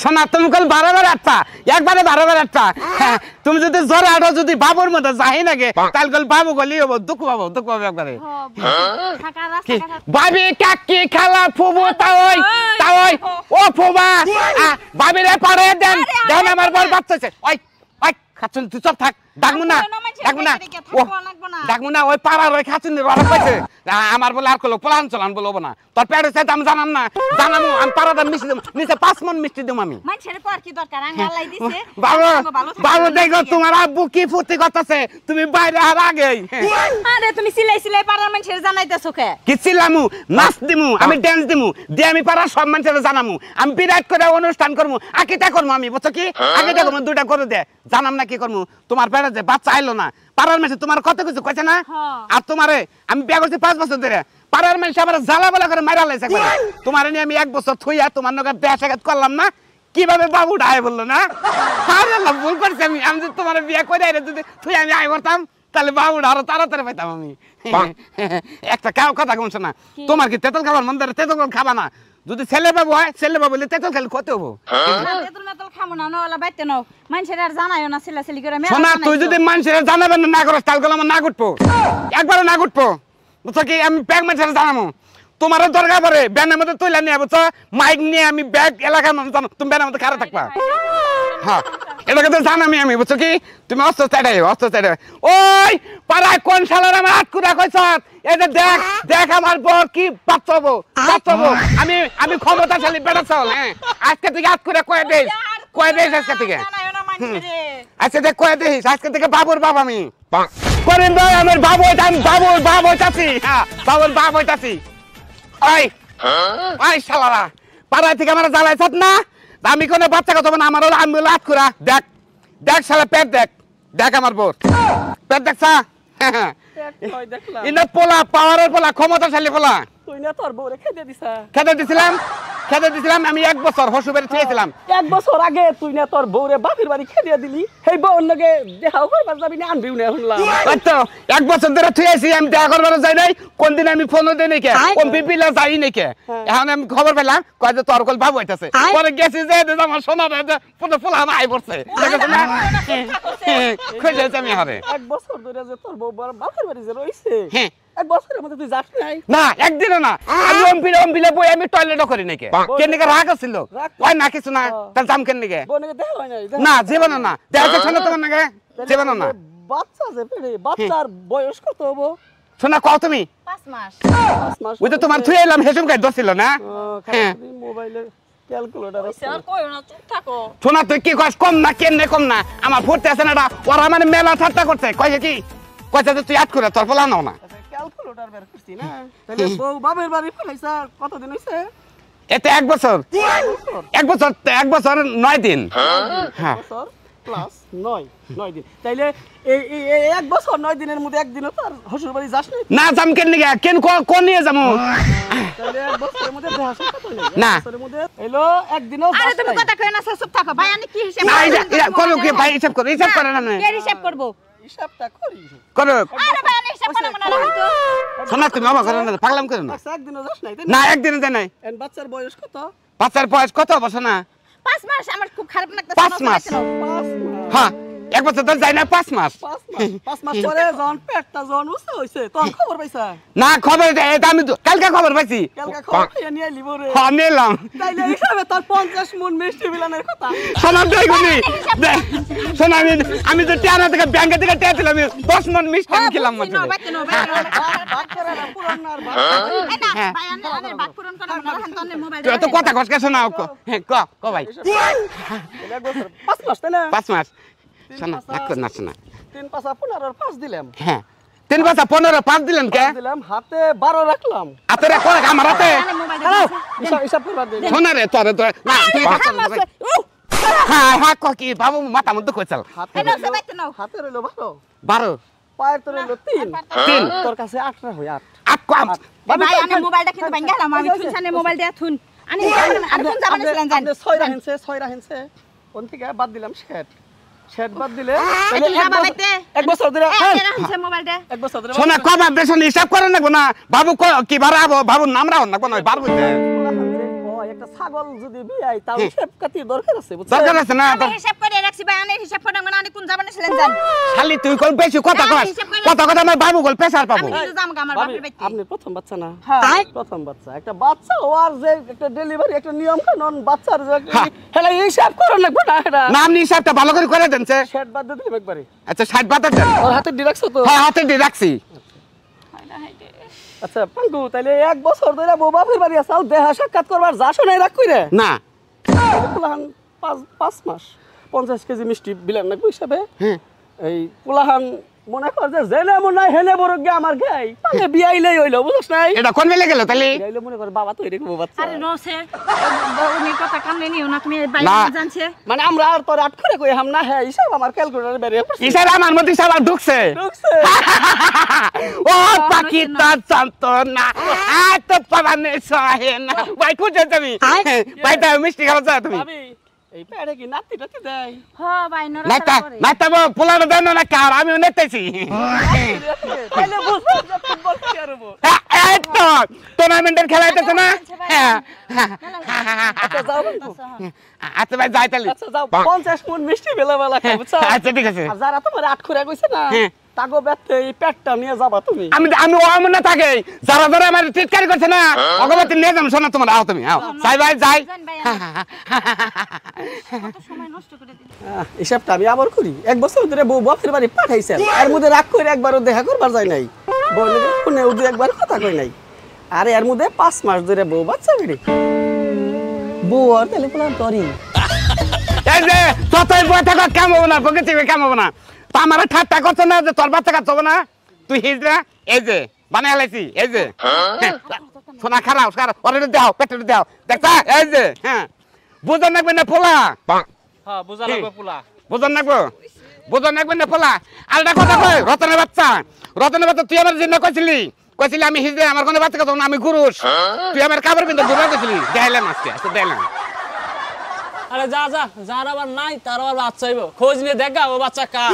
শোনা তুমি কল 12 আটটা একবারে 12 আটটা তুমি যদি জোরে আটো যদি বাবুর মধ্যে যাই নাকি তাহলে কল বাবু গলি হবো দুঃখ পাবো একবারে ভাবি কাকি খালা ফুবু তাওই ও ফুবা ভাবিরে পারে দেন আমার বড় বাচ্চাছে ওই খাচ্ছুন তুই চুপ থাক ডাকমু না ওই পাড়ার ওই খাচ্ছুন রড়ক পাইছে আমার বলে আর কলো প্লান চলান বলবো না তোর পেটে চাইতে আমি জানামু আমি পাড়াটা মিষ্টি দেবো নিচে 5 মণ মিষ্টি দেবো আমি বাবু দেখো তোমার আব্বু কি ফুর্তি করতেছে তুমি বাইরে আর আগে তুমি সিলাই পাড়ার মানুষের জানাইতেছো কে কি চিল্লামু নাচ দিমু আমি ডান্স দিমু দিয়ে আমি পাড়ার সব মানুষের জানামু আমি বিরাট করে অনুষ্ঠান করবো আকিটা করবো আমি বুঝছো কি আকিটা করবো দুইটা করে দে জানাম না কি করবো তোমার পেটে যে বাচ্চা আইলো না পাড়ার মানুষ তোমার কত কিছু কইছে না আর তোমারে আমি বিয়ে করছি 5 বছর ধরে পাড়ার মানুষ আবার জ্বালা বলা করে মারা লাইছে তোমার নিয়ে আমি 1 বছর থইয়া তোমার নগে বিয়া সাক্ষাৎ করলাম না কিভাবে বাবু ডায় বললো না আরে আল্লাহ ভুল করছি আমি যদি তোমার বিয়ে করে আইরে যদি থই আমি আই করতাম তাহলে বাবু আরো তাড়াতাড়ি পাইতাম আমি একটা কথা কমছ না তোমার কি তেতল খাবার মন ধরে তেতল খাবা না যদি ছেলে বাবু হয় ছেলে বাবু হলে তেতল খেলে কত হবো তেতল মেতল খামু না ওলা বাইতে নাও মানুষের আর জানাইও না ছেলে করে মেলা শোনা তুই যদি মানুষের জানাবেন না করস তাহলে আমার না গুটবো একবারও না গুটবো বুঝছো কি আমি ব্যাগ মানুষের জানাবো তোমারও দরকার পড়ে ব্যানের মধ্যে তুইলা নিয়ে বুঝছো মাইক নিয়ে আমি ব্যাগ এলাকার মানুষ জানো তুমি ব্যানের মধ্যে খারাপ থাকবা হ্যাঁ এটাকে তো জানামি আমি বুঝছো কি তুমি অস্ত্র চাইডাই ওই পাড়ায় কোন শালার আমার আটকুরা কইছ এই যে দেখ আমার বর কি বাচ্চাবো আমি ক্ষমতাশালী বেটা চাল হ্যাঁ আজকে থেকে আটকুরা কয়ে দেই আজকে থেকে আচ্ছা দেখ কয়ে দেই আজকে থেকে বাবুর বাবা আমি করেন ভাই আমার বাবু চাচি হ্যাঁ বাবুর বাবু চাচি ওই শালারা পাড়ায় থেকে আমার জ্বালাইছত না আমি কোনো বাচ্চা কথা না আমার আমি লাট করা দেখ শালা পেট দেখ আমার বোর পেট দেখছা ইনা পোলা পাওয়ারের পোলা ক্ষমতাশালী পোলা তুই না তোর বউরে খেতে দিছিলাম আমি 1 বছর হসুবাড়ি থুয়েছিলাম 1 বছর আগে তুই না তোর বউরে বাপের বাড়ি খেদিয়া দিলি সেই বউর লগে দেখাও করবার যাবি না আনবিও না শুনলাম তো 1 বছর ধরে থুয়েছি আমি দেখা করবার যাই নাই কোন দিন আমি ফোনও দেই নাই কে কোন পিপিলা যাই নাই কে এখন আমি খবর পেলাম কয় যে তোর কল বাবু হইতাছে পরে গেছি যে আমার সোনা পুরো ফুল আমার আই পড়ছে দেখছ না কইছে আমি হারে 1 বছর ধরে যে তোর বউ বাপের বাড়ি যে রইছে হ্যাঁ 1 বছরের মধ্যে তুই যাস নাই না একদিনও না আমি অম্বিলে বই আমি টয়লেটও করি নাকি কেনিকে রাগ আছিল ওই না কিছু না তার জাম কেনিকে বনকে দেখা হয় নাই না জীবন না দেখা শোনা তোমার নাকি জীবন না বাচ্চা যে পেরে বাচ্চার বয়স কত হবো শোনা কও তুমি 5 মাস ওই তো তোমার থুই এলাম হেসুম কাই দছিল না মোবাইলে ক্যালকুলেটর আছে আর কইও না চুপ থাকো শোনা তুই কি কস কম না কেনে কম না আমার ফুটতে আছে না ওরা মানে মেলা ঠাট্টা করছে কইছে কি কইছে তুই আট করে তোর ফলা নাও না ক্যালকুলেটর বের করছিস না তাহলে বউ বাপের বাড়ি ফলাইছা কতদিন হইছে এতে 1 বছর 1 বছর 9 দিন হ্যাঁ বছর প্লাস 9 দিন তাইলে এই 1 বছর 9 দিনের মধ্যে একদিনও তোর শ্বশুর বাড়ি যাস না জাম কেন নিগে কেন কোন নিয়ে যামু তাহলে 1 বছরের মধ্যে দেখা কত হইলো না বছরের মধ্যে হইলো একদিনও আরে তুমি কথা কই না চুপ থাকো ভাই আমি কি হিসাব না কোন কি ভাই হিসাব করে না কে হিসাব করব হিসাবটা করি করো আরে ভাই আমি হিসাব করব না তো শোনা তুমি বাবা করে না পাগলাম করে না একদিনও যাস নাই না একদিনও যাই নাই এন্ড বাচ্চার বয়স কত বাচ্চার বয়স কত বছর না 5 মাস আমার খুব খারাপ লাগতেছে 5 মাস হ্যাঁ 1 বছর তো যাই না 5 মাস 5 মাস পরে যখন পেটটা যখন উঠে হইছে তখন খবর পাইছা না খবর এটা আমি কালকে খবর পাইছি কালকে খবর পেয়ে নিয়ে লিবো রে হ্যাঁ নিলাম তাইলে হিসাবে তোর 50 মণ মিষ্টি বিলানের কথা শোনা দেই গুনি শোনা আমি তো টিয়ানা থেকে ব্যাংকে থেকে টিয়াছিলাম আমি 10 মণ মিষ্টি আমি খেলাম মাত্র ভাগ করে না পুরান আর ভাগ না ভাই আমি ভাগ পূরণ করব না এখন তো মোবাইল তুই তো কথা কসকে শোনাও ক ভাই 5 মাস তাই না 5 মাস শোনা না শোনা 3 5 15 আর 5 দিলাম হ্যাঁ 3 5 15 5 দিলেন কে দিলাম হাতে 12 রাখলাম হাতে রাখো আমার হাতে হ্যালো হিসাব করবা দে শোনা রে তোর না তুই হ্যাঁ হ্যাঁ কি বাবু মাথা মধ্যে কইছাল হাতে রইলো 12 পায়ের তো রইলো 3 তোর কাছে 8 হয় 8 কম ভাই আমি মোবাইলটা কিন্তু ভাঙ গেলাম আমি শুনছানে মোবাইল দিয়া থুন আনি আর কোন যাবেন ছিলেন জান 6 রাখেনছে কোন থেকে বাদ দিলাম শেড বাদ দিলে তাহলে 1 বছর ধরে রাখছে মোবাইলটা 1 বছর ধরে শোনা কম বেশি হিসাব করে না না বাবু কি বাড়াবো বাবুর নাম রাও না কোন বার বুঝতে একটা ছাগল যদি বিয়াই তাও হিসাব কাতির দরকার আছে বুঝছো দরকার আছে না আমি হিসাব করে রাখছি ভাই আনে হিসাব করে না কোন যাবেন ছিলেন জান খালি তুই কল বেশি কথা কস কথা আমার বাবু গল পেশার পাবো আমি কিন্তু জামগা আমার বাপের বাড়িতে আপনি প্রথম বাচ্চা না হ্যাঁ প্রথম বাচ্চা একটা বাচ্চা ওর যে একটা ডেলিভারি একটা নিয়ম কানুন বাচ্চার যে হেলা হিসাব করো লাগবে না এটা নাম নি হিসাবটা ভালো করে দেনছে শেড বাদ দিয়ে দিলাম একবারে আচ্ছা 60 বাতা দেন ওর হাতে ডিরাকছো তো হ্যাঁ হাতে দিয়ে রাখছি আচ্ছা পাঙ্গু তাইলে 1 বছর ধরে বউ বাপের বাড়ি আসাও দেখা সাক্ষাৎ করবার যাসো নাই রাখ কইরে না পুলাহান 5 মাস 50 কেজি মিষ্টি বিলান না হিসাবে হ্যাঁ এই পুলাহান মনে কর যে জেনে মনে হয় হেনে বড় গে আমার গাই পাঙ্গে বিয়াইলেই হইলো বুঝছ নাই এটা কোন বেলে গেল তাহলে বিয়াইলে মনে করে বাবা তো এরকম বাচ্চা আরে নসে উনি কথা কামনে নিও না তুমি ভাই না। জানছে মানে আমরা আর তোর আট করে কই হাম না হ্যাঁ হিসাব আমার ক্যালকুলেটরে বের হইছে ইসার আমার মধ্যে সালা ঢুকছে ঢুকছে ও পাকিতা শান্ত না এত পারানে সহে না ভাই খুঁজে তুমি ভাই তা মিষ্টি খাওয়া যা তুমি ভাবি এই পেড়ে কি নাতি টাতি দেয় হ্যাঁ ভাই নাতা করে নাতা পোলানো দেন না কার আমি নেতেছি তাইলে বুঝছো যে ফুটবল কি আরবো এই তো টুর্নামেন্টের খেলা হইতেছে না হ্যাঁ আচ্ছা যাও বন্ধু আচ্ছা ভাই যাই তাহলে আচ্ছা যাও 50 মণ মিষ্টি বেলা খাই বুঝছো আচ্ছা ঠিক আছে আর যারা তোমার আট করে কইছে না তাগো ব্যথে এই পেটটা নিয়ে যাবা তুমি আমি আমি ওমন না থাকে যারা যারা আমার চিৎকার করছে না অগবতী নিয়ে যাম শোনা তোমার আও তুমি আও যাই ভাই যাই কত সময় নষ্ট করে দিল হিসাবটা আমি আবার করি 1 বছর ধরে বউ বাপের বাড়ি পাঠাইছেন এর মধ্যে রাগ করে একবারও দেখা করবার যায় নাই বউ কোনে উদে একবার কথা কই নাই আর এর মধ্যে 5 মাস ধরে বউ বাচ্চা বেড়ে বউ আর তাহলে প্ল্যান করি এই যে ততই বই থাকা কাম হবো না পকেট থেকে কাম হবো না তা আমার ঠাট্টা করছে না যে তোর বাচ্চা কাজ হবে না তুই হিজরা এই যে বানাই লাইছি এই যে সোনা খারাপ খারাপ ওরে দাও পেটে দাও দেখছা এই যে হ্যাঁ বুঝন লাগবে না পোলা হ্যাঁ বুঝা লাগবে পোলা বুঝন লাগবে না পোলা আলটা কথা কই রতনের বাচ্চা তুই আমার জিন্ন কইছিলি আমি হিজরা আমার কোনো বাচ্চা কাজ হবে না আমি গুরুষ তুই আমার কাপড় কিন্তু ঘুরে কইছিলি দেখাইলাম আজকে আচ্ছা দেখাইলাম আরে যা যা যার আবার নাই তার আবার বাচ্চা হইব খোঁজ নিয়ে দেখা ও বাচ্চা কার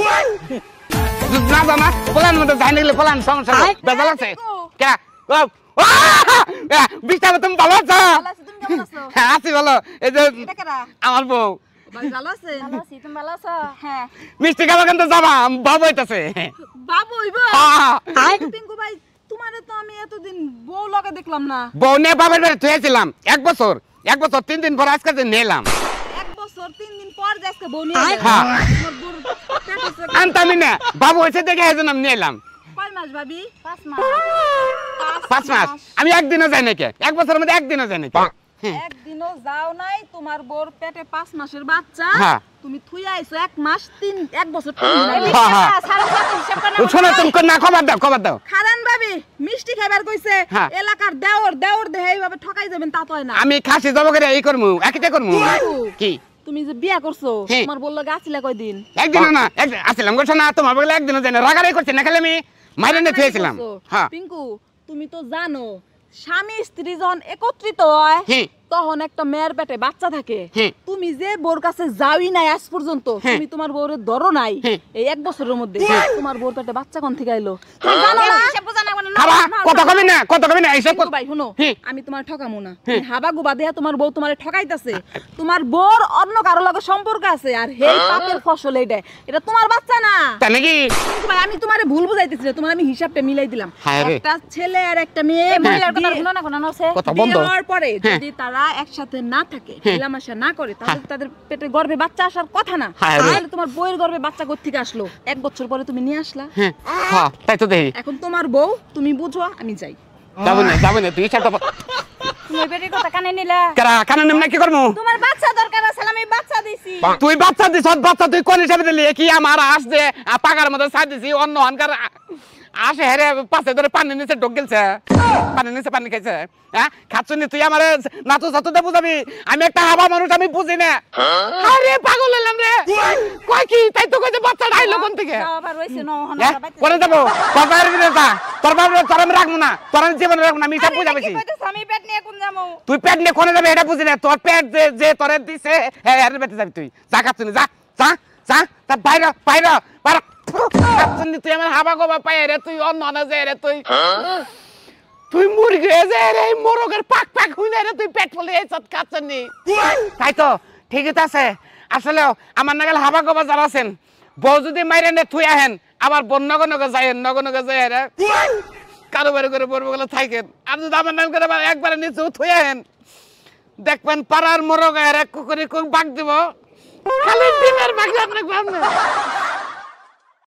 না জানা পোলান মধ্যে যাই নিলে পোলান সমস্যা বেজাল আছে কে বিশটা তুমি ভালো আছো ভালো আছি তুমি কেমন আছো হ্যাঁ আছি ভালো এই যে এটা কারা আমার বউ ভাই ভালো আছে ভালো আছি তুমি ভালো আছো হ্যাঁ মিষ্টি খাবার কিন্তু যাবা বাবু হইতাছে বাবু হইবো পিঙ্কু ভাই তোমারে তো আমি এতদিন বউ লগে দেখলাম না বউ নিয়ে বাবার বাড়ি থুয়েছিলাম 1 বছর 3 দিন পর আজকে নিলাম 1 বছর 3 দিন পর যাইছে বউ নিয়ে হ্যাঁ। তোমার বউর পেট হচ্ছে আনতামি না বাবু হয়েছে দেখে এই জন্য আমি নিলাম কয় মাস ভাবি 5 মাস 5 মাস আমি একদিনও যাই নাকি 1 বছরের মধ্যে একদিনও যাই নাকি একদিনও যাও নাই তোমার বউর পেটে 5 মাসের বাচ্চা হ্যাঁ। তুমি থুই আইছো 1 বছর 3 দিন হ্যাঁ, হ্যাঁ। সারা সাথে হিসাব করে শোনো তুমি না খবর দাও খারান ভাবি মিষ্টি খাইবার কইছে হ্যাঁ। এলাকার দেওর দেহে এইভাবে ঠকাই যাবেন তা তো হয় না আমি খাসি জব করে এই করমু একইটা করমু কি তুমি যে বিয়া করছো হ্যাঁ। তোমার বললো গাছিলা কয়দিন একদিনও না আসলাম গোছ না তোমার বলে একদিনও যাই না রাগারাই করছি না খালি আমি মাইরে নিয়ে থুয়েছিলাম হ্যাঁ পিঙ্কু তুমি তো জানো স্বামী স্ত্রী যখন একত্রিত হয় হ্যাঁ। তখন একটা মেয়ের পেটে বাচ্চা থাকে হ্যাঁ। তুমি যে বোর কাছে যাওই নাই আজ পর্যন্ত হ্যাঁ। তুমি তোমার বউরে ধরো নাই হ্যাঁ। এই 1 বছরের মধ্যে তোমার বউর পেটে বাচ্চা কোন থেকে আইলো তুমি জানো না খাবা কত কবি না এইসব পিঙ্কু ভাই শুনো হ্যাঁ। আমি তোমার ঠকামু না হাবা গুবা দেয়া তোমার বউ তোমারে ঠকাইতাছে তোমার বউর অন্য কারো লগে সম্পর্ক আছে আর হেই পাপের ফসল এটা তোমার বাচ্চা না তাই নাকি কিন্তু ভাই আমি তোমারে ভুল বুঝাইতেছি না, তোমার আমি হিসাবটা মিলাই দিলাম হায় রে। একটা ছেলে আর একটা মেয়ে মহিলার কথা শুনো না কোনো নছে কথা বন্ধ। বিয়ে হওয়ার পরে হ্যাঁ। যদি তারা একসাথে না থাকে মেলামেশা না করে তাহলে তাদের পেটে গর্ভে বাচ্চা আসার কথা না হায় রে। তাহলে তোমার বউয়ের গর্ভে বাচ্চা কোথা থেকে আসলো 1 বছর পরে তুমি নিয়ে আসলা হ্যাঁ হ্যাঁ তাই তো দেখি এখন তোমার বউ তুমি বুঝো আমি যাই যাবো না তুই হিসাবটা তুমি বেটির কথা কানে নিলা কানে নেম না কি করবো তোমার বাচ্চা দরকার আছে আমি বাচ্চা দিছি তুই বাচ্চা দিস বাচ্চা তুই কোন হিসাবে দিলি কি আমার আসছে পাকার মধ্যে ছাই দিছি অন্য হনকার আসে হেরে পাশে ধরে পানি নিচে ঢোক গেলছে পানি খাইছে হ্যাঁ খাচ্ছনি তুই আমার নাচু সাতুতে বুঝাবি আমি একটা হাবা মানুষ আমি বুঝি না আরে পাগল হলাম রে কই কি তাই তো কইছে বাচ্চা আইলো কোন থেকে আবার রইছে ন হন হ্যাঁ? কোনে যাবো বাবার দিনে যা তোর বাবার তোর আমি রাখবো না তোর আমি জীবনে রাখবো না আমি সব বুঝা পেছি আমি পেট নিয়ে কোন যাবো তুই পেট নিয়ে কোনে যাবে এটা বুঝি না তোর পেট যে তোরে দিছে হ্যাঁ এর বেতে যাবি তুই যা খাচ্ছনি যা যা যা তা বাইরে খাচ্ছনি তুই আমার হাবা গোবা পাই রে তুই অন্য না যে রে তুই তুই মুরগি হয়ে যায় রে মোরগের পাক পাক হই না রে তুই পেট ফুলে এই সব খাচ্ছনি তাই তো ঠিকই তো আছে আসলে আমার নাগাল হাবা গোবা যারা আছেন বউ যদি মাইরে নে তুই আহেন আবার বন নগনগে যাইেন নগনগে যাই রে কারো বাড়ি করে বলবো গেলে থাকেন আর যদি আমার নাম করে একবারে নিচে থুই আহেন দেখবেন পাড়ার মোরগ আর এক কুকুরি বাঘ দিব খালি ডিমের বাঘ আপনাকে